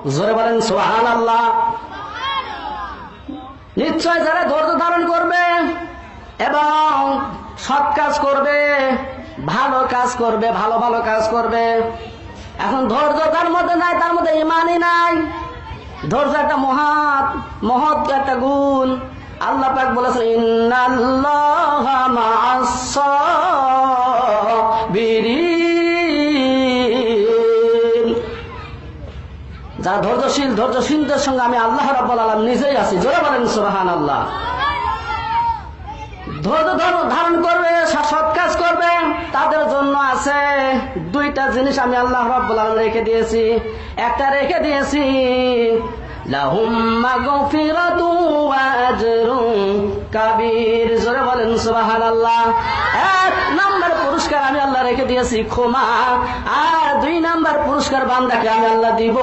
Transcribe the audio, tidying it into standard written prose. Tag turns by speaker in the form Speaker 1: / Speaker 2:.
Speaker 1: জোরে বলেন সুবহানাল্লাহ। নিশ্চয় যারা ধৈর্য ধারণ করবে এবং সৎ কাজ করবে, ভালো কাজ করবে, ভালো ভালো কাজ করবে। এখন ধৈর্য তার মধ্যে নাই, তার মধ্যে ইমানই নাই। ধৈর্য একটা মহৎ একটা গুণ। আল্লাহ পাক বলেছেন ইন্নাল্লাহা মা'আস সাবিরিন। যারা ধৈর্যশীলদের সঙ্গে আমি আল্লাহ রাব্বুল আলামিন নিজেই আছি। জোরে বলেন সুবহানাল্লাহ। ধৈর্য ধারণ করবে, সৎ কাজ করবে, তাদের জন্য আছে দুইটা জিনিস আমি আল্লাহ রাব্বুল আলামিন রেখে দিয়েছি। একটা রেখে দিয়েছি লাহুম মাগফিরাতুন ওয়া আজরুন কাবীর। জোরে বলেন সুবহানাল্লাহ। এক নাম্বার পুরস্কার আমি আল্লাহ রেখে দিয়েছি ক্ষমা, আর দুই নাম্বার পুরস্কার বান্দাকে আমি আল্লাহ দিব